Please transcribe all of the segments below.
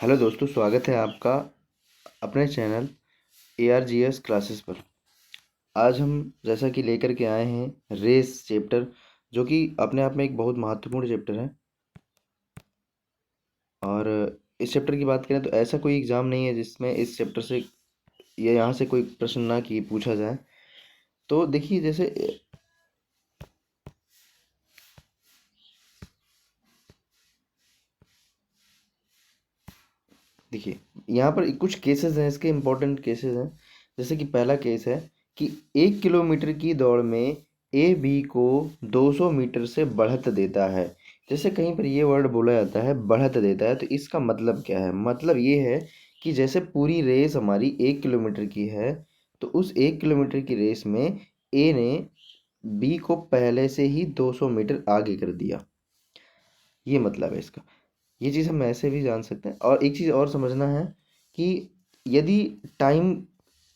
Hello दोस्तों, स्वागत है आपका अपने चैनल ARGS क्लासेस पर। आज हम जैसा कि लेकर के आए हैं रेस चैप्टर, जो कि अपने आप में एक बहुत महत्वपूर्ण चैप्टर है। और इस चैप्टर की बात करें तो ऐसा कोई एग्ज़ाम नहीं है जिसमें इस चैप्टर से या यहाँ से कोई प्रश्न ना कि पूछा जाए। तो देखिए, जैसे देखिए यहाँ पर कुछ केसेस हैं, इसके इम्पोर्टेंट केसेस हैं। जैसे कि पहला केस है कि 1 किलोमीटर की दौड़ में ए बी को 200 मीटर से बढ़त देता है। जैसे कहीं पर ये वर्ड बोला जाता है बढ़त देता है, तो इसका मतलब क्या है? मतलब ये है कि जैसे पूरी रेस हमारी 1 किलोमीटर की है, तो उस 1 किलोमीटर की रेस में ए ने बी को पहले से ही 200 मीटर आगे कर दिया। ये मतलब है इसका। ये चीज़ हम ऐसे भी जान सकते हैं। और एक चीज़ और समझना है कि यदि टाइम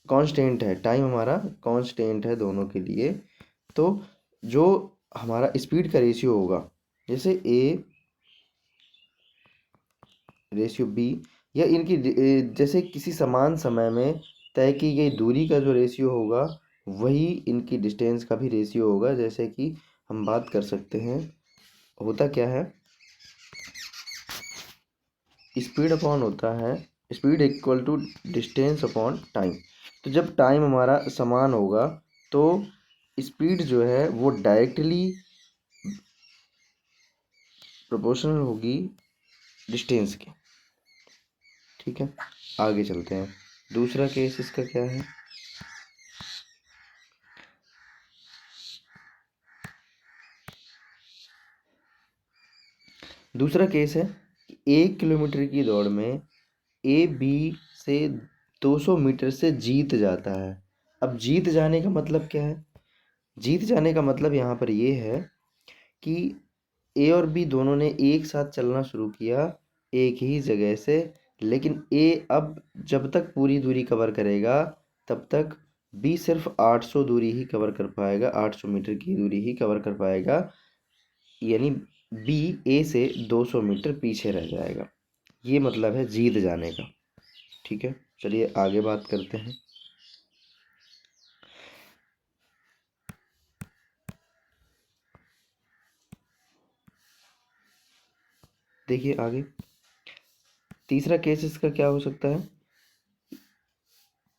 कांस्टेंट है, टाइम हमारा कांस्टेंट है दोनों के लिए, तो जो हमारा स्पीड का रेशियो होगा, जैसे ए रेशियो बी, या इनकी जैसे किसी समान समय में तय की गई दूरी का जो रेशियो होगा, वही इनकी डिस्टेंस का भी रेशियो होगा। जैसे कि हम बात कर सकते हैं, होता क्या है, स्पीड अपॉन होता है, speed equal to distance upon time. तो जब टाइम हमारा समान होगा तो स्पीड जो है वो डायरेक्टली प्रोपोर्शनल होगी डिस्टेंस के। ठीक है, आगे चलते हैं। दूसरा केस इसका क्या है? दूसरा केस है कि 1 किलोमीटर की दौड़ में ए बी से 200 मीटर से जीत जाता है। अब जीत जाने का मतलब क्या है? जीत जाने का मतलब यहाँ पर ये है कि ए और बी दोनों ने एक साथ चलना शुरू किया एक ही जगह से, लेकिन ए अब जब तक पूरी दूरी कवर करेगा तब तक बी सिर्फ 800 दूरी ही कवर कर पाएगा, 800 मीटर की दूरी ही कवर कर पाएगा। यानी बी ए से 200 मीटर पीछे रह जाएगा। ये मतलब है जीत जाने का। ठीक है, चलिए आगे बात करते हैं। देखिए आगे, तीसरा केस इसका क्या हो सकता है?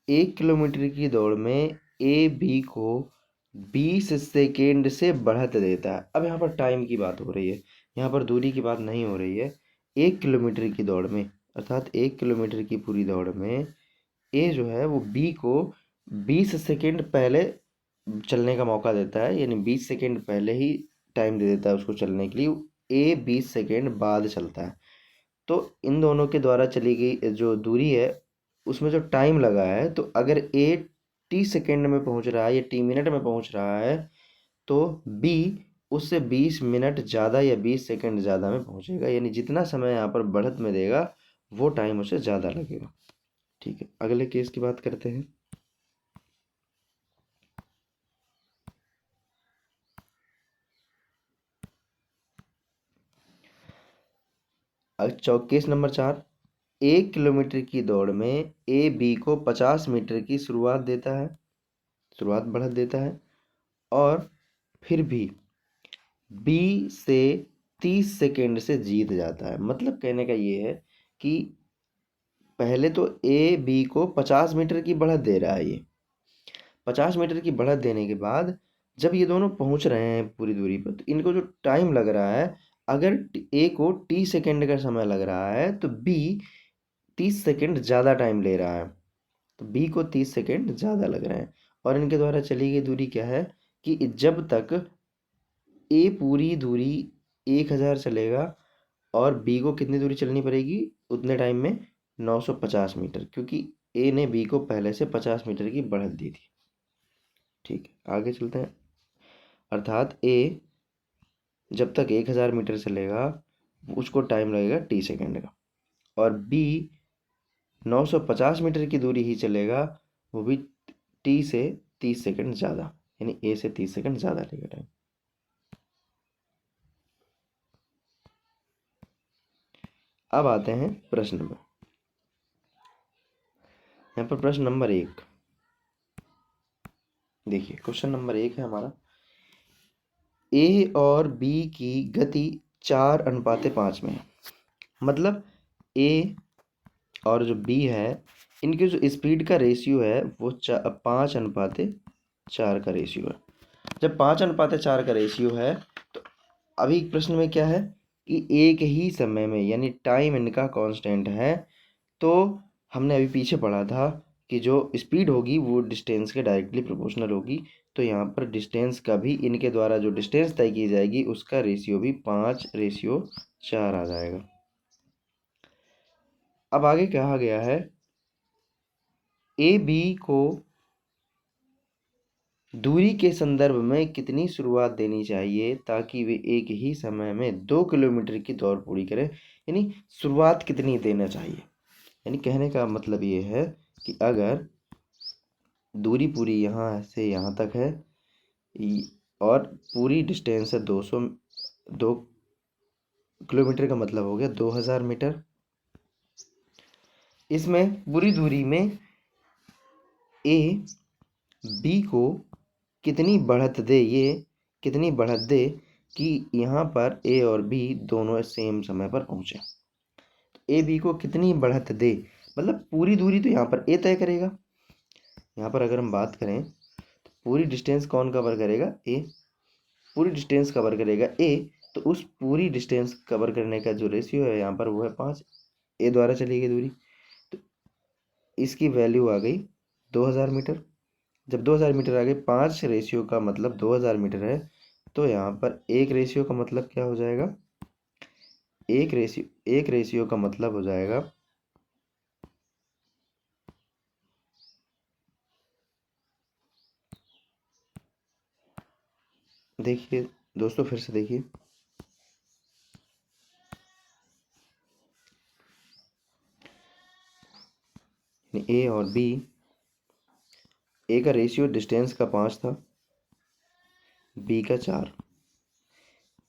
1 किलोमीटर की दौड़ में ए बी को 20 सेकेंड से बढ़त देता है। अब यहाँ पर टाइम की बात हो रही है, यहाँ पर दूरी की बात नहीं हो रही है। 1 किलोमीटर की दौड़ में, अर्थात 1 किलोमीटर की पूरी दौड़ में ए जो है वो बी को 20 सेकेंड पहले चलने का मौका देता है, यानी 20 सेकेंड पहले ही टाइम दे देता है उसको चलने के लिए। ए 20 सेकेंड बाद चलता है। तो इन दोनों के द्वारा चली गई जो दूरी है उसमें जो टाइम लगा है, तो अगर ए 30 सेकेंड में पहुंच रहा है या 30 मिनट में पहुंच रहा है, तो बी उससे 20 मिनट ज़्यादा या 20 सेकेंड ज़्यादा में पहुंचेगा। यानी जितना समय यहाँ पर बढ़त में देगा वो टाइम उसे ज़्यादा लगेगा। ठीक है, अगले केस की बात करते हैं। केस नंबर 4, 1 किलोमीटर की दौड़ में ए बी को 50 मीटर की शुरुआत बढ़त देता है, और फिर भी बी से 30 सेकेंड से जीत जाता है। मतलब कहने का ये है कि पहले तो ए बी को 50 मीटर की बढ़त दे रहा है। ये 50 मीटर की बढ़त देने के बाद जब ये दोनों पहुंच रहे हैं पूरी दूरी पर, तो इनको जो टाइम लग रहा है, अगर ए को 30 सेकेंड का समय लग रहा है तो बी 30 सेकेंड ज़्यादा टाइम ले रहा है, तो बी को 30 सेकेंड ज़्यादा लग रहे हैं। और इनके द्वारा चली गई दूरी क्या है कि जब तक ए पूरी दूरी 1000 चलेगा और बी को कितनी दूरी चलनी पड़ेगी उतने टाइम में? 950 मीटर, क्योंकि ए ने बी को पहले से 50 मीटर की बढ़त दी थी। ठीक है, आगे चलते हैं। अर्थात ए जब तक 1000 मीटर चलेगा उसको टाइम लगेगा 30 सेकेंड का, और बी 950 मीटर की दूरी ही चलेगा, वो भी टी से 30 सेकेंड ज़्यादा, यानी ए से 30 सेकेंड ज़्यादा लेगा टाइम। अब आते हैं प्रश्न में। यहाँ पर प्रश्न नंबर 1 देखिए, क्वेश्चन नंबर 1 है हमारा, ए और बी की गति 4:5 में है। मतलब ए और जो बी है, इनकी जो स्पीड का रेशियो है वो 5:4 का रेशियो है। जब 5:4 का रेशियो है तो अभी प्रश्न में क्या है कि एक ही समय में, यानी टाइम इनका कांस्टेंट है। तो हमने अभी पीछे पढ़ा था कि जो स्पीड होगी वो डिस्टेंस के डायरेक्टली प्रोपोर्शनल होगी। तो यहाँ पर डिस्टेंस का भी, इनके द्वारा जो डिस्टेंस तय की जाएगी उसका रेशियो भी 5:4 आ जाएगा। अब आगे कहा गया है, ए बी को दूरी के संदर्भ में कितनी शुरुआत देनी चाहिए ताकि वे एक ही समय में 2 किलोमीटर की दौड़ पूरी करें। यानी शुरुआत कितनी देना चाहिए, यानी कहने का मतलब ये है कि अगर दूरी पूरी यहाँ से यहाँ तक है और पूरी डिस्टेंस है 2 किलोमीटर, का मतलब हो गया 2000 मीटर। इसमें पूरी दूरी में ए बी को कितनी बढ़त दे, ये कितनी बढ़त दे कि यहाँ पर ए और बी दोनों सेम समय पर पहुँचे। तो ए बी को कितनी बढ़त दे, मतलब पूरी दूरी तो यहाँ पर ए तय करेगा। यहाँ पर अगर हम बात करें तो पूरी डिस्टेंस कौन कवर करेगा, ए। पूरी डिस्टेंस कवर करेगा ए, तो उस पूरी डिस्टेंस कवर करने का जो रेशियो है यहाँ पर वो है 5। ए द्वारा चली गई दूरी, तो इसकी वैल्यू आ गई 2000 मीटर। जब 2000 मीटर आ गए, 5 रेशियो का मतलब 2000 मीटर है, तो यहाँ पर एक रेशियो का मतलब क्या हो जाएगा, एक रेशियो का मतलब हो जाएगा, देखिए दोस्तों फिर से देखिए, ए और बी, ए का रेशियो डिस्टेंस का 5 था, बी का 4,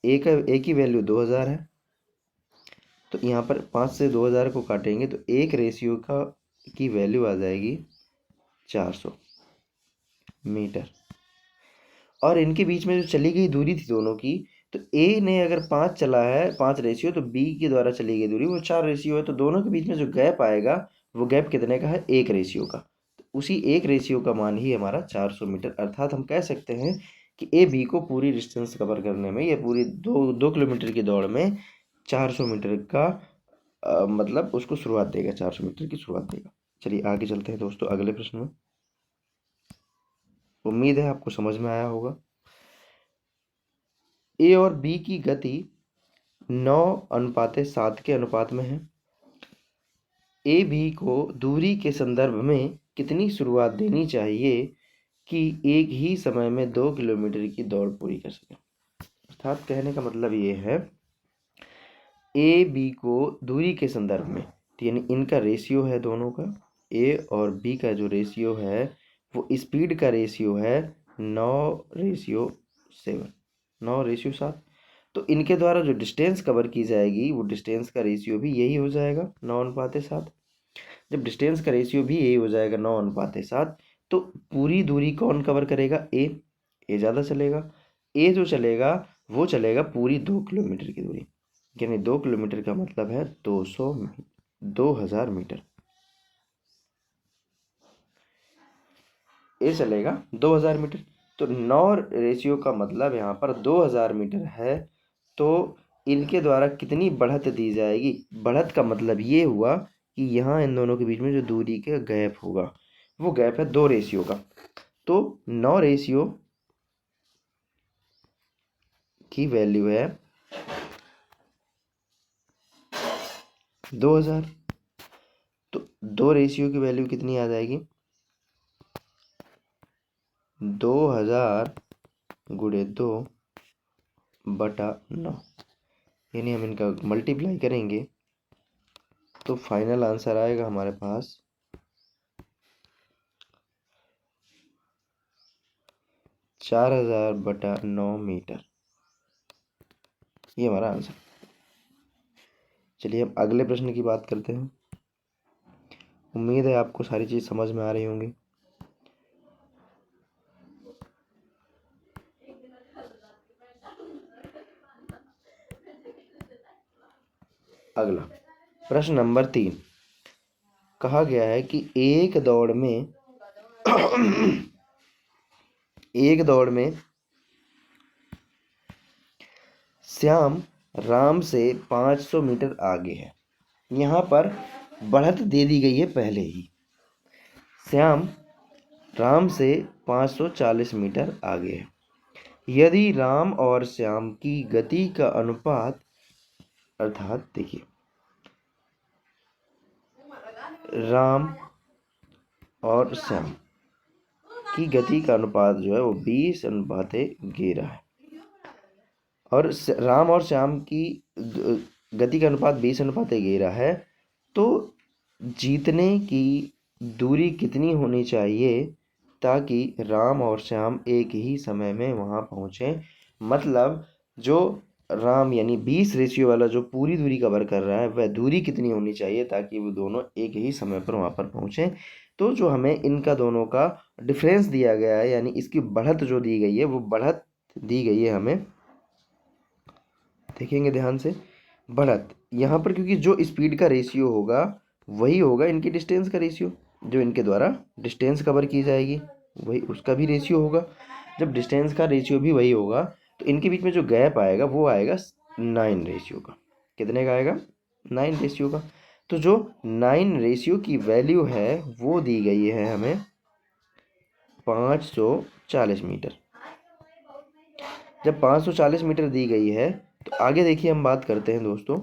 ए की वैल्यू 2000 है। तो यहाँ पर 5 से 2000 को काटेंगे तो एक रेशियो का की वैल्यू आ जाएगी 400 मीटर। और इनके बीच में जो चली गई दूरी थी दोनों की, तो ए ने अगर 5 चला है, 5 रेशियो, तो बी के द्वारा चली गई दूरी वो 4 रेशियो है। तो दोनों के बीच में जो गैप आएगा वो गैप कितने का है, 1 रेशियो का। तो उसी 1 रेशियो का मान ही हमारा 400 मीटर। अर्थात हम कह सकते हैं कि ए बी को पूरी डिस्टेंस कवर करने में, या पूरी 2 किलोमीटर की दौड़ में 400 मीटर का मतलब उसको शुरुआत देगा, 400 मीटर की शुरुआत देगा। चलिए आगे चलते हैं दोस्तों अगले प्रश्न में। उम्मीद है आपको समझ में आया होगा। ए और बी की गति 9:7 के अनुपात में है। ए बी को दूरी के संदर्भ में कितनी शुरुआत देनी चाहिए कि एक ही समय में 2 किलोमीटर की दौड़ पूरी कर सके। अर्थात कहने का मतलब ये है, ए बी को दूरी के संदर्भ में, यानी इनका रेशियो है दोनों का, ए और बी का जो रेशियो है वो स्पीड का रेशियो है 9:7, 9:7। तो इनके द्वारा जो डिस्टेंस कवर की जाएगी वो डिस्टेंस का रेशियो भी यही हो जाएगा 9:7। जब डिस्टेंस का रेशियो भी यही हो जाएगा 9:7, तो पूरी दूरी कौन कवर करेगा, ए ज़्यादा चलेगा। ए जो चलेगा वो चलेगा पूरी 2 किलोमीटर की दूरी, यानी 2 किलोमीटर का मतलब है 2000 मीटर। ए चलेगा 2000 मीटर, तो 9 रेशियो का मतलब यहाँ पर 2000 मीटर है। तो इनके द्वारा कितनी बढ़त दी जाएगी, बढ़त का मतलब ये हुआ कि यहाँ इन दोनों के बीच में जो दूरी का गैप होगा वो गैप है 2 रेशियो का। तो 9 रेशियो की वैल्यू है 2000, तो 2 रेशियो की वैल्यू कितनी आ जाएगी, 2000 गुणे 2/9, यानी हम इनका मल्टीप्लाई करेंगे तो फाइनल आंसर आएगा हमारे पास 4000/9 मीटर। ये हमारा आंसर। चलिए हम अगले प्रश्न की बात करते हैं। उम्मीद है आपको सारी चीज़ समझ में आ रही होंगी। अगला प्रश्न नंबर 3, कहा गया है कि एक दौड़ में एक दौड़ में श्याम राम से 500 मीटर आगे है। यहाँ पर बढ़त दे दी गई है पहले ही। श्याम राम से 540 मीटर आगे है। यदि राम और श्याम की गति का अनुपात, अर्थात देखिए राम और श्याम की गति का अनुपात जो है वो 20:11 है, और राम और श्याम की गति का अनुपात 20:11 है, तो जीतने की दूरी कितनी होनी चाहिए ताकि राम और श्याम एक ही समय में वहाँ पहुँचे। मतलब जो राम यानी 20 रेशियो वाला जो पूरी दूरी कवर कर रहा है वह दूरी कितनी होनी चाहिए ताकि वो दोनों एक ही समय पर वहाँ पर पहुँचें। तो जो हमें इनका दोनों का डिफरेंस दिया गया है, यानी इसकी बढ़त जो दी गई है वो बढ़त दी गई है हमें, देखेंगे ध्यान से, बढ़त यहाँ पर, क्योंकि जो स्पीड का रेशियो होगा वही होगा इनकी डिस्टेंस का रेशियो। जो इनके द्वारा डिस्टेंस कवर की जाएगी वही उसका भी रेशियो होगा। जब डिस्टेंस का रेशियो भी वही होगा तो इनके बीच में जो गैप आएगा वो आएगा 9 रेशियो का। कितने का आएगा? 9 रेशियो का। तो जो 9 रेशियो की वैल्यू है वो दी गई है हमें 540 मीटर। जब 540 मीटर दी गई है तो आगे देखिए हम बात करते हैं दोस्तों।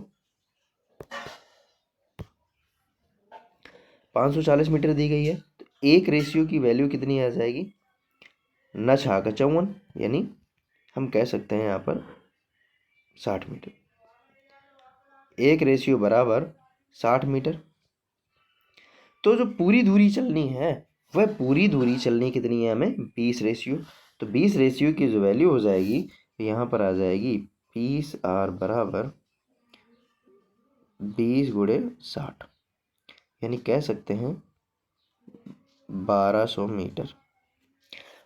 540 मीटर दी गई है तो एक रेशियो की वैल्यू कितनी आ जाएगी? 9×54, यानी हम कह सकते हैं यहाँ पर 60 मीटर। एक रेशियो बराबर 60 मीटर। तो जो पूरी दूरी चलनी है वह पूरी दूरी चलनी कितनी है हमें? 20 रेशियो। तो 20 रेशियो की जो वैल्यू हो जाएगी यहाँ पर आ जाएगी 20R बराबर 20×60, यानी कह सकते हैं 1200 मीटर।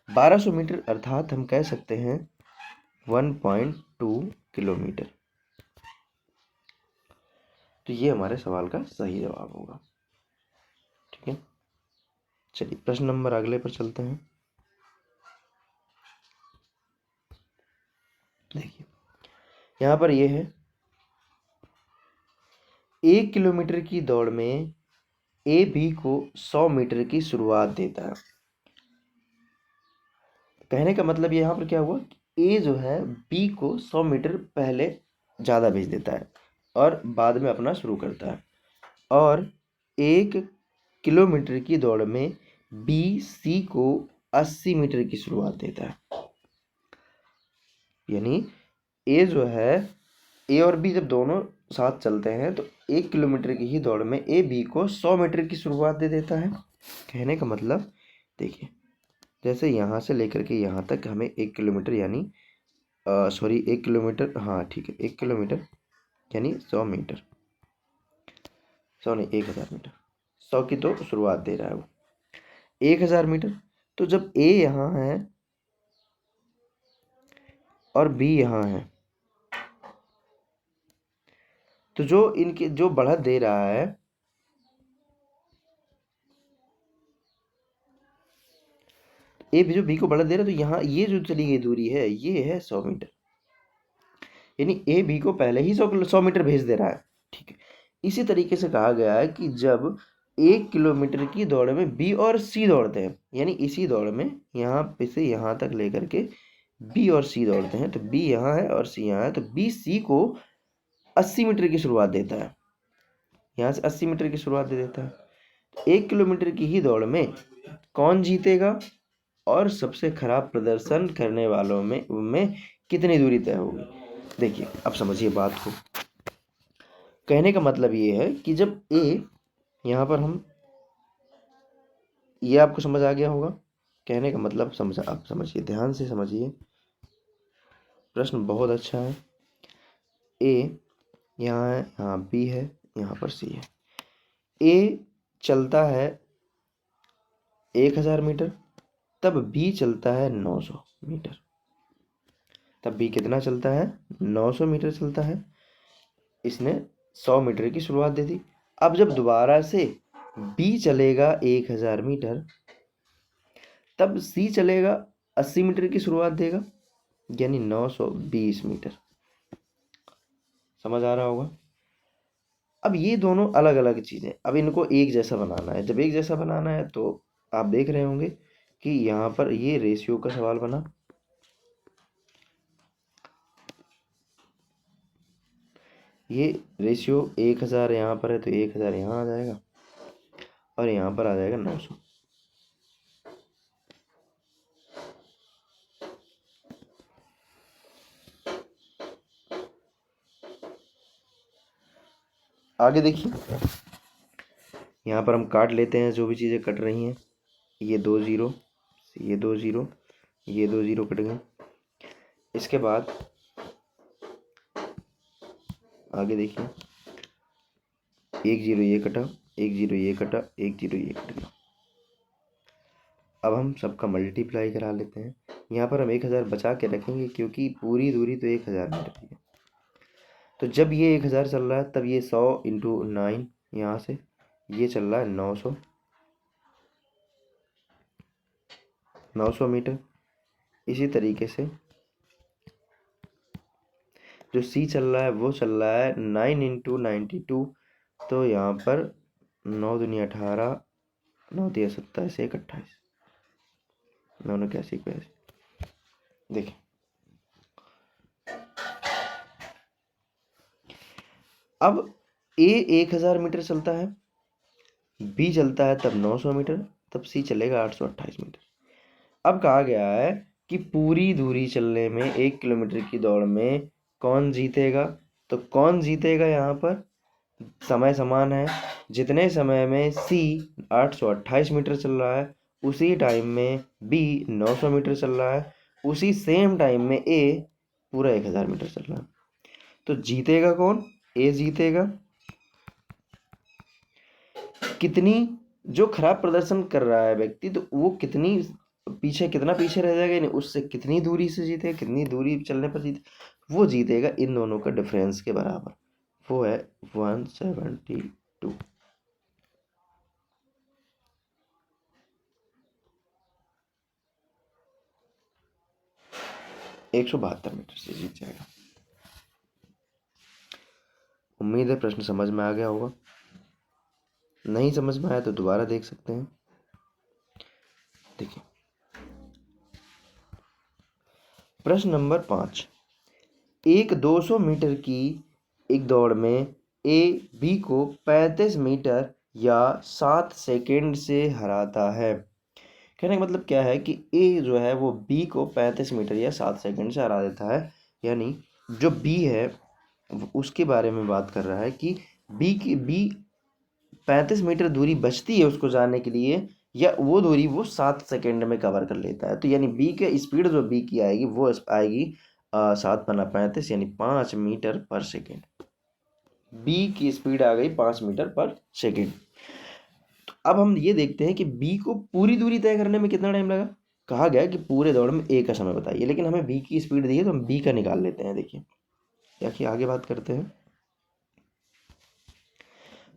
1200 मीटर अर्थात हम कह सकते हैं 1.2 किलोमीटर। तो ये हमारे सवाल का सही जवाब होगा। ठीक है, चलिए प्रश्न नंबर अगले पर चलते हैं। देखिए यहाँ पर ये है 1 किलोमीटर की दौड़ में ए बी को 100 मीटर की शुरुआत देता है। कहने का मतलब यहाँ पर क्या हुआ, ए जो है बी को 100 मीटर पहले ज़्यादा भेज देता है और बाद में अपना शुरू करता है, और 1 किलोमीटर की दौड़ में बी सी को 80 मीटर की शुरुआत देता है। यानी ए जो है, ए और बी जब दोनों साथ चलते हैं तो 1 किलोमीटर की ही दौड़ में ए बी को 100 मीटर की शुरुआत दे देता है। कहने का मतलब देखिए, जैसे यहाँ से लेकर के यहाँ तक हमें 1 किलोमीटर यानी 1 किलोमीटर, हाँ ठीक है, 1 किलोमीटर यानी 100 मीटर, 100 नहीं 1000 मीटर। 100 की तो शुरुआत दे रहा है वो, 1000 मीटर। तो जब ए यहाँ है और बी यहाँ है तो जो इनके जो बढ़त दे रहा है ए जो बी को बढ़त दे रहा है, तो यहाँ ये जो चली गई दूरी है ये है 100 मीटर। यानी ए बी को पहले ही 100 मीटर भेज दे रहा है। ठीक है, इसी तरीके से कहा गया है कि जब 1 किलोमीटर की दौड़ में बी और सी दौड़ते हैं, यानी इसी दौड़ में यहाँ पे से यहाँ तक लेकर के बी और सी दौड़ते हैं, तो बी यहाँ है और सी यहाँ है, तो बी सी को 80 मीटर की शुरुआत देता है। यहाँ से 80 मीटर की शुरुआत दे देता है। 1 किलोमीटर की ही दौड़ में कौन जीतेगा और सबसे खराब प्रदर्शन करने वालों में कितनी दूरी तय होगी? देखिए अब समझिए बात को। कहने का मतलब ये है कि जब ए, यहाँ पर हम, ये आपको समझ आ गया होगा। कहने का मतलब आप समझिए, ध्यान से समझिए, प्रश्न बहुत अच्छा है। ए यहाँ है, यहाँ बी है, यहाँ पर सी है। ए चलता है 1000 मीटर, तब बी चलता है 900 मीटर। तब बी कितना चलता है? 900 मीटर चलता है। इसने 100 मीटर की शुरुआत दे दी। अब जब दोबारा से बी चलेगा 1000 मीटर, तब सी चलेगा 80 मीटर की शुरुआत देगा, यानी 920 मीटर। समझ आ रहा होगा? अब ये दोनों अलग अलग चीज़ें, अब इनको एक जैसा बनाना है। जब एक जैसा बनाना है तो आप देख रहे होंगे कि यहाँ पर ये रेशियो का सवाल बना। ये रेशियो 1000 यहाँ पर है तो 1000 यहाँ आ जाएगा और यहाँ पर आ जाएगा 900। आगे देखिए, यहाँ पर हम काट लेते हैं जो भी चीज़ें कट रही हैं। ये 2 0, ये 2 0, ये 2 0 कट गए। इसके बाद आगे देखिए, 1 0 ये कटा, 1 0 ये कटा, 1 0 ये कट गया। अब हम सबका मल्टीप्लाई करा लेते हैं। यहाँ पर हम 1000 बचा के रखेंगे क्योंकि पूरी दूरी तो 1000 मीटर की है। तो जब ये 1000 चल रहा है तब ये 100 × 9 यहाँ से ये चल रहा है 900 मीटर। इसी तरीके से जो सी चल रहा है वो चल रहा है 9 × 92, तो यहाँ पर 9 दूनी 18, 9 तिया 27, 1 28, 9 9 81 82। देखिए अब ए 1000 मीटर चलता है, बी चलता है तब 900 मीटर, तब सी चलेगा 828 मीटर। अब कहा गया है कि पूरी दूरी चलने में 1 किलोमीटर की दौड़ में कौन जीतेगा। तो कौन जीतेगा, यहाँ पर समय समान है। जितने समय में सी 828 मीटर चल रहा है उसी टाइम में बी 900 मीटर चल रहा है, उसी सेम टाइम में ए पूरा 1000 मीटर चल रहा है। तो जीतेगा कौन? ए जीतेगा। कितनी जो खराब प्रदर्शन कर रहा है व्यक्ति, तो वो कितना पीछे रह जाएगा, यानी उससे कितनी दूरी से जीते, कितनी दूरी चलने पर जीते, वो जीतेगा इन दोनों का डिफरेंस के बराबर। वो है 172। 172 मीटर से जीत जाएगा। उम्मीद है प्रश्न समझ में आ गया होगा। नहीं समझ में आया तो दोबारा देख सकते हैं। देखिए प्रश्न नंबर 5, एक 200 मीटर की एक दौड़ में ए बी को 35 मीटर या 7 सेकेंड से हराता है। कहने का मतलब क्या है कि ए जो है वो बी को 35 मीटर या 7 सेकेंड से हरा देता है। यानी जो बी है उसके बारे में बात कर रहा है कि बी 35 मीटर दूरी बचती है उसको जाने के लिए, या वो दूरी वो 7 सेकेंड में कवर कर लेता है। तो यानी बी के स्पीड जो बी की आएगी वो आएगी 7×35 यानी 5 मीटर पर सेकेंड। बी की स्पीड आ गई 5 मीटर पर सेकेंड। तो अब हम ये देखते हैं कि बी को पूरी दूरी तय करने में कितना टाइम लगा। कहा गया कि पूरे दौड़ में ए का समय बताइए, लेकिन हमें बी की स्पीड दी है तो हम बी का निकाल लेते हैं। देखिए आगे बात करते हैं।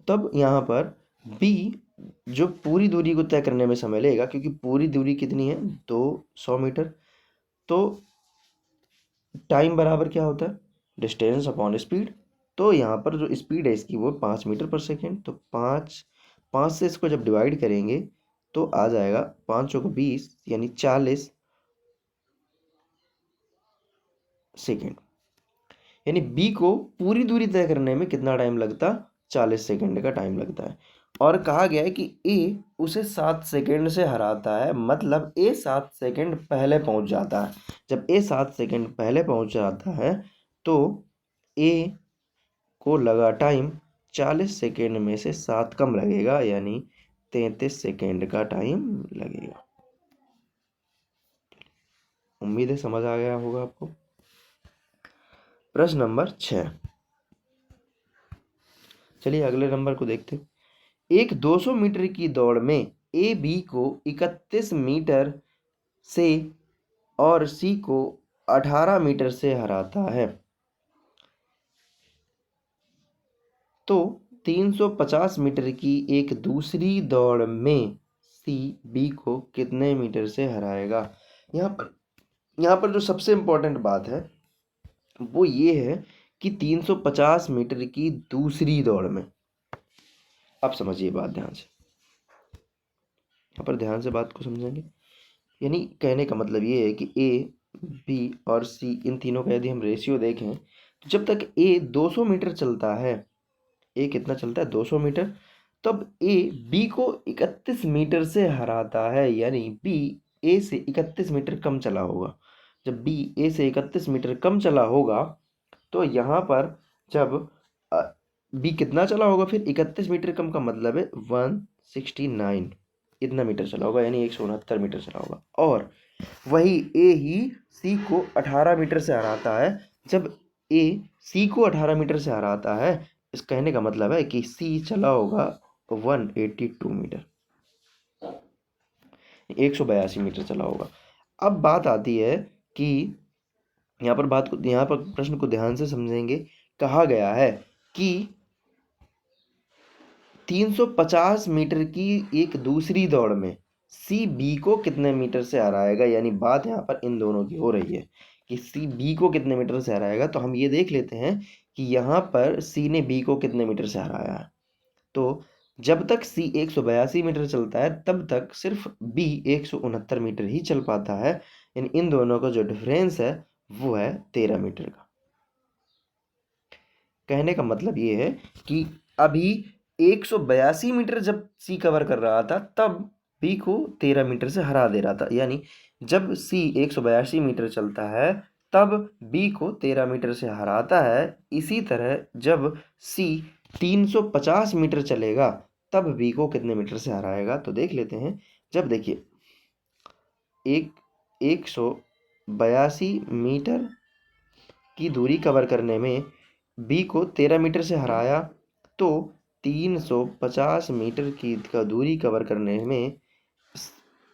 तब यहाँ पर बी जो पूरी दूरी को तय करने में समय लेगा, क्योंकि पूरी दूरी कितनी है 200 मीटर, तो टाइम बराबर क्या होता है, डिस्टेंस अपॉन स्पीड। तो यहाँ पर जो स्पीड है इसकी वो 5 मीटर पर सेकेंड। तो 5 से इसको जब डिवाइड करेंगे तो आ जाएगा 5 चौको 20 यानी 40 सेकेंड। यानी बी को पूरी दूरी तय करने में कितना टाइम लगता, 40 सेकेंड का टाइम लगता है। और कहा गया है कि ए उसे 7 सेकेंड से हराता है, मतलब ए 7 सेकेंड पहले पहुंच जाता है। जब ए 7 सेकेंड पहले पहुंच जाता है तो ए को लगा टाइम 40 सेकेंड में से 7 कम लगेगा, यानी 33 सेकेंड का टाइम लगेगा। उम्मीद है समझ आ गया होगा आपको। प्रश्न नंबर 6, चलिए अगले नंबर को देखते हैं। एक 200 मीटर की दौड़ में ए बी को 31 मीटर से और सी को 18 मीटर से हराता है, तो 350 मीटर की एक दूसरी दौड़ में सी बी को कितने मीटर से हराएगा। यहाँ पर जो सबसे इम्पोर्टेंट बात है वो ये है कि 350 मीटर की दूसरी दौड़ में। अब समझिए बात ध्यान से, यहाँ पर ध्यान से बात को समझेंगे। यानी कहने का मतलब ये है कि ए बी और सी इन तीनों का यदि हम रेशियो देखें तो जब तक ए 200 मीटर चलता है, ए कितना चलता है 200 मीटर, तब ए बी को 31 मीटर से हराता है। यानी बी ए से 31 मीटर कम चला होगा। जब बी ए से 31 मीटर कम चला होगा तो यहाँ पर जब बी कितना चला होगा, फिर 31 मीटर कम का मतलब है 169 इतना मीटर चला होगा, यानी 169 मीटर चला होगा। और वही ए ही सी को 18 मीटर से हराता है। जब ए सी को 18 मीटर से हराता है, इस कहने का मतलब है कि सी चला होगा 182 मीटर, 182 मीटर चला होगा। अब बात आती है कि यहाँ पर प्रश्न को ध्यान से समझेंगे। कहा गया है कि 350 मीटर की एक दूसरी दौड़ में सी बी को कितने मीटर से हराएगा। यानी बात यहाँ पर इन दोनों की हो रही है कि सी बी को कितने मीटर से हराएगा। तो हम ये देख लेते हैं कि यहाँ पर सी ने बी को कितने मीटर से हराया है। तो जब तक सी 182 मीटर चलता है तब तक सिर्फ बी 169 मीटर ही चल पाता है। यानी इन दोनों का जो डिफरेंस है वो है 13 मीटर का। कहने का मतलब ये है कि अभी 182 मीटर जब सी कवर कर रहा था तब बी को 13 मीटर से हरा दे रहा था। यानी जब सी 182 मीटर चलता है तब बी को 13 मीटर से हराता है। इसी तरह जब सी 350 मीटर चलेगा तब बी को कितने मीटर से हराएगा। तो देख लेते हैं। जब देखिए 182 मीटर की दूरी कवर करने में बी को 13 मीटर से हराया, तो 350 मीटर की का दूरी कवर करने में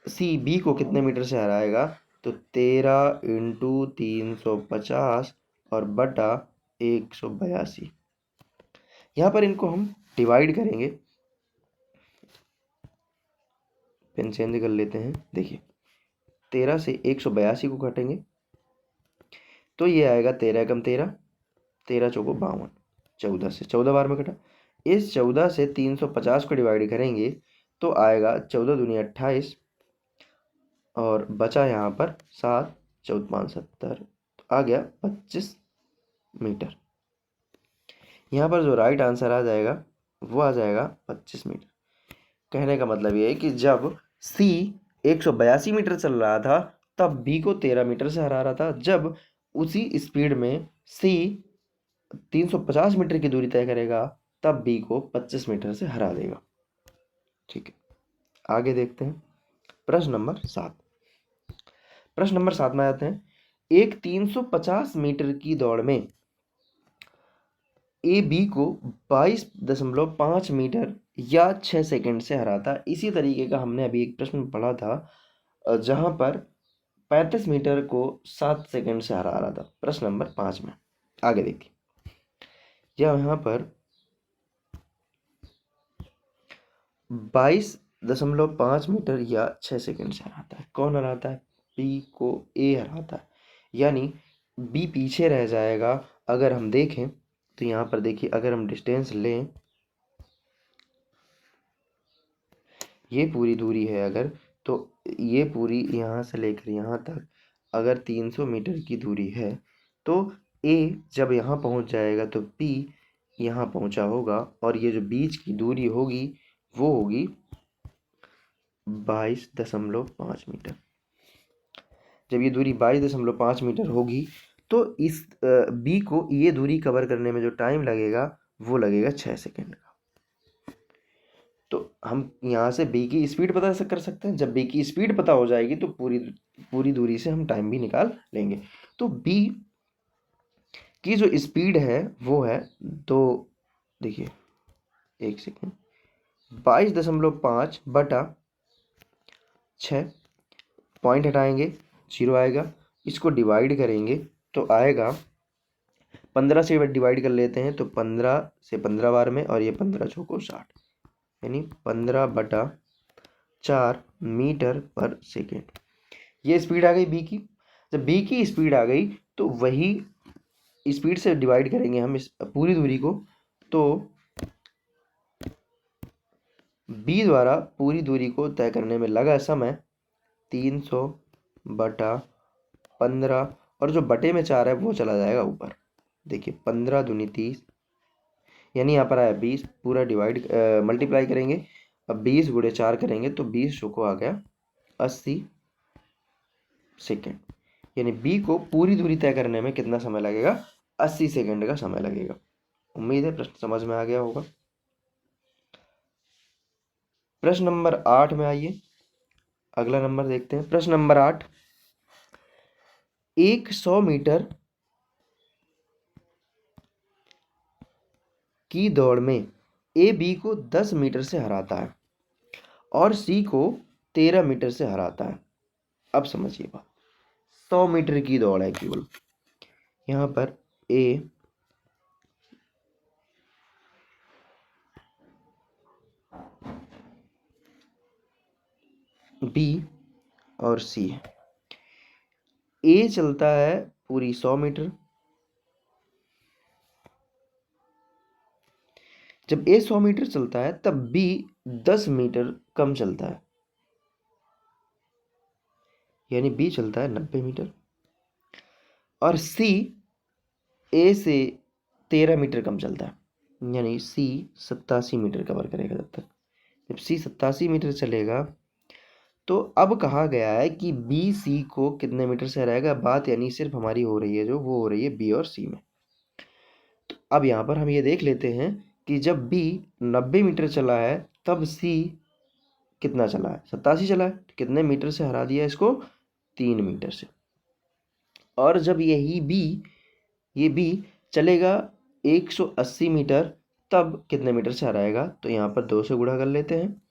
सी बी को कितने मीटर से हराएगा। तो 13 इंटू 350 और बटा 182। यहाँ पर इनको हम डिवाइड करेंगे। पेन चेंज कर लेते हैं। देखिए 13 से 182 को काटेंगे तो ये आएगा 13 कम 13, 13 चौको 52, 14 से 14 बार में कटा। इस 14 से 350 को डिवाइड करेंगे तो आएगा 14 दूनी 28 और बचा यहाँ पर 7, 14 5 70, तो आ गया 25 मीटर। यहाँ पर जो राइट आंसर आ जाएगा वो आ जाएगा 25 मीटर। कहने का मतलब ये है कि जब सी 182 मीटर चल रहा था तब बी को 13 मीटर से हरा रहा था। जब उसी स्पीड में सी 350 मीटर की दूरी तय करेगा तब बी को 25 मीटर से हरा देगा। ठीक है, आगे देखते हैं प्रश्न नंबर 7। प्रश्न नंबर 7 में आते हैं। एक 350 मीटर की दौड़ में ए बी को 22.5 मीटर या 6 सेकंड से हराता। इसी तरीके का हमने अभी एक प्रश्न पढ़ा था जहां पर 35 मीटर को 7 सेकंड से हरा रहा था, प्रश्न नंबर 5 में। आगे देखिए, यहाँ पर 22.5 मीटर या 6 सेकंड से हराता है। कौन हराता है? बी को ए हराता है। यानी बी पीछे रह जाएगा। अगर हम देखें तो यहाँ पर देखिए, अगर हम डिस्टेंस लें, ये पूरी दूरी है अगर, तो ये पूरी यहाँ से लेकर यहाँ तक अगर 300 मीटर की दूरी है तो ए जब यहाँ पहुँच जाएगा तो बी यहाँ पहुँचा होगा और ये जो बीच की दूरी होगी वो होगी 22.5 मीटर। जब ये दूरी 22.5 मीटर होगी तो इस बी को ये दूरी कवर करने में जो टाइम लगेगा वो लगेगा 6 सेकेंड का। तो हम यहाँ से बी की स्पीड पता कर सकते हैं। जब बी की स्पीड पता हो जाएगी तो पूरी दूरी से हम टाइम भी निकाल लेंगे। तो बी की जो स्पीड है वो है 2, देखिए 1 सेकेंड, 22.5 बटा 6, पॉइंट हटाएंगे 0 आएगा, इसको डिवाइड करेंगे तो आएगा 15 से डिवाइड कर लेते हैं तो 15 से 15 बार में, और ये 15 चौको 60, यानी 15/4 मीटर पर सेकेंड। ये स्पीड आ गई बी की। जब बी की स्पीड आ गई तो वही स्पीड से डिवाइड करेंगे हम इस पूरी दूरी को, तो बी द्वारा पूरी दूरी को तय करने में लगा समय 300/15, और जो बटे में 4 है वो चला जाएगा ऊपर। देखिए 15 दूनी 30, यानी यहाँ पर आया 20, पूरा डिवाइड मल्टीप्लाई करेंगे। अब 20 × 4 करेंगे तो 20 चौको आ गया 80 सेकेंड, यानी बी को पूरी दूरी तय करने में कितना समय लगेगा? 80 सेकेंड का समय लगेगा। उम्मीद है प्रश्न समझ में आ गया होगा। प्रश्न नंबर 8 में आइए, अगला नंबर देखते हैं। प्रश्न नंबर 8, एक 100 मीटर की दौड़ में ए बी को 10 मीटर से हराता है और सी को 13 मीटर से हराता है। अब समझिए बात, 100 मीटर की दौड़ है केवल। यहाँ पर ए बी और सी है। ए चलता है पूरी 100 मीटर। जब ए 100 मीटर चलता है तब बी 10 मीटर कम चलता है, यानी बी चलता है 90 मीटर, और सी ए से 13 मीटर कम चलता है, यानी सी 87 मीटर कवर करेगा। जब तक जब सी 87 मीटर चलेगा तो अब कहा गया है कि बी सी को कितने मीटर से हराएगा। बात यानी सिर्फ हमारी हो रही है जो वो हो रही है बी और सी में। तो अब यहाँ पर हम ये देख लेते हैं कि जब बी 90 मीटर चला है तब सी कितना चला है? 87 चला है। तो कितने मीटर से हरा दिया इसको? 3 मीटर से। और जब ये बी चलेगा 180 मीटर, तब कितने मीटर से हराएगा? तो यहाँ पर 2 से गुणा कर लेते हैं।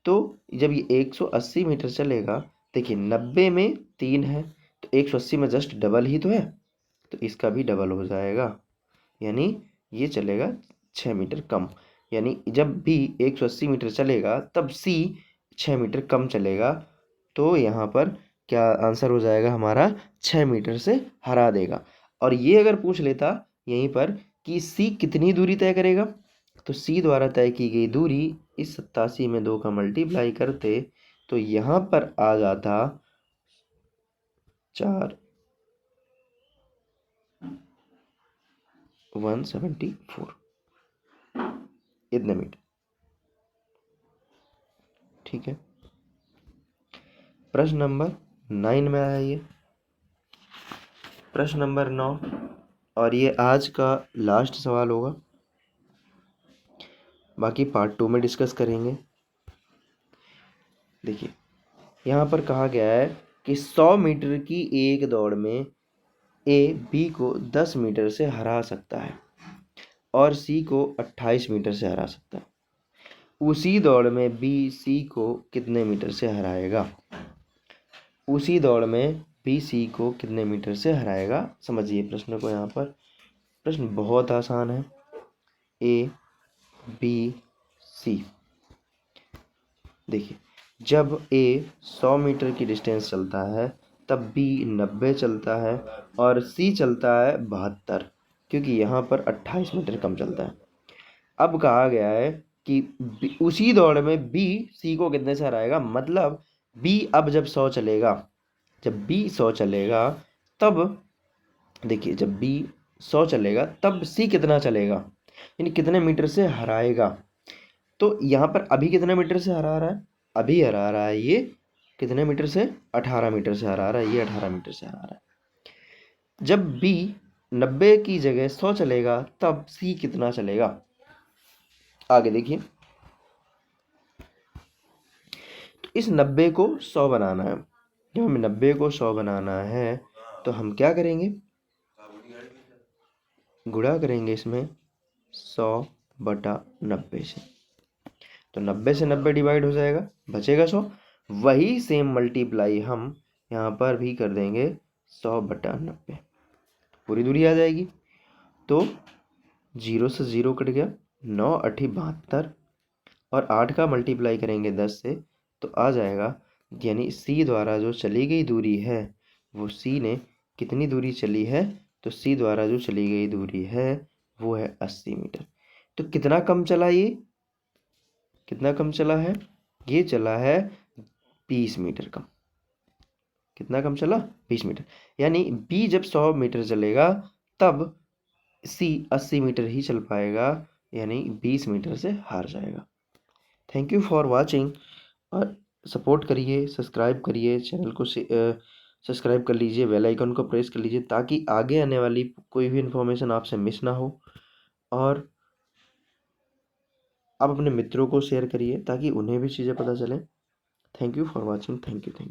तो जब ये 180 मीटर चलेगा, देखिए 90 में 3 है तो 180 में जस्ट डबल ही तो है, तो इसका भी डबल हो जाएगा, यानी ये चलेगा 6 मीटर कम। यानी जब भी 180 मीटर चलेगा तब सी 6 मीटर कम चलेगा। तो यहाँ पर क्या आंसर हो जाएगा हमारा? 6 मीटर से हरा देगा। और ये अगर पूछ लेता यहीं पर कि सी कितनी दूरी तय करेगा, तो सी द्वारा तय की गई दूरी इस 87 में 2 का मल्टीप्लाई करते तो यहाँ पर आ जाता 174 इतने मीटर। ठीक है, प्रश्न नंबर 9 में आया ये। प्रश्न नंबर 9, और ये आज का लास्ट सवाल होगा, बाकी पार्ट 2 में डिस्कस करेंगे। देखिए यहाँ पर कहा गया है कि 100 मीटर की एक दौड़ में ए बी को 10 मीटर से हरा सकता है और सी को 28 मीटर से हरा सकता है। उसी दौड़ में बी सी को कितने मीटर से हराएगा? उसी दौड़ में बी सी को कितने मीटर से हराएगा? समझिए प्रश्न को। यहाँ पर प्रश्न बहुत आसान है। ए बी सी, देखिए जब ए 100 मीटर की डिस्टेंस चलता है तब बी 90 चलता है और सी चलता है 72, क्योंकि यहाँ पर 28 मीटर कम चलता है। अब कहा गया है कि उसी दौड़ में बी सी को कितने से हराएगा, मतलब बी अब जब 100 चलेगा, जब बी 100 चलेगा तब देखिए जब बी 100 चलेगा तब सी कितना चलेगा, यानी कितने मीटर से हराएगा। तो यहाँ पर अभी कितने मीटर से हरा रहा है? अभी हरा रहा है ये कितने मीटर से? 18 मीटर से हरा रहा है, ये 18 मीटर से हरा रहा है। जब बी 90 की जगह 100 चलेगा तब सी कितना चलेगा? आगे देखिए, तो इस 90 को 100 बनाना है। जब हमें 90 को 100 बनाना है तो हम क्या करेंगे? गुणा करेंगे इसमें 100/90 से। तो 90 से 90 डिवाइड हो जाएगा, बचेगा 100। वही सेम मल्टीप्लाई हम यहाँ पर भी कर देंगे 100/90, पूरी दूरी आ जाएगी। तो 0 से 0 कट गया, 9 8 72, और 8 का मल्टीप्लाई करेंगे 10 से तो आ जाएगा, यानी सी द्वारा जो चली गई दूरी है वो सी ने कितनी दूरी चली है, तो सी द्वारा जो चली गई दूरी है वो है 80 मीटर। तो कितना कम चला, ये कितना कम चला है, ये चला है 20 मीटर कम। कितना कम चला, 20 मीटर। यानी बी जब 100 मीटर चलेगा तब सी 80 मीटर ही चल पाएगा, यानी 20 मीटर से हार जाएगा। थैंक यू फॉर वाचिंग, और सपोर्ट करिए, सब्सक्राइब करिए चैनल को, सब्सक्राइब कर लीजिए, बेल आइकन को प्रेस कर लीजिए ताकि आगे आने वाली कोई भी इन्फॉर्मेशन आपसे मिस ना हो। और आप अपने मित्रों को शेयर करिए ताकि उन्हें भी चीज़ें पता चलें। Thank you for watching, thank you.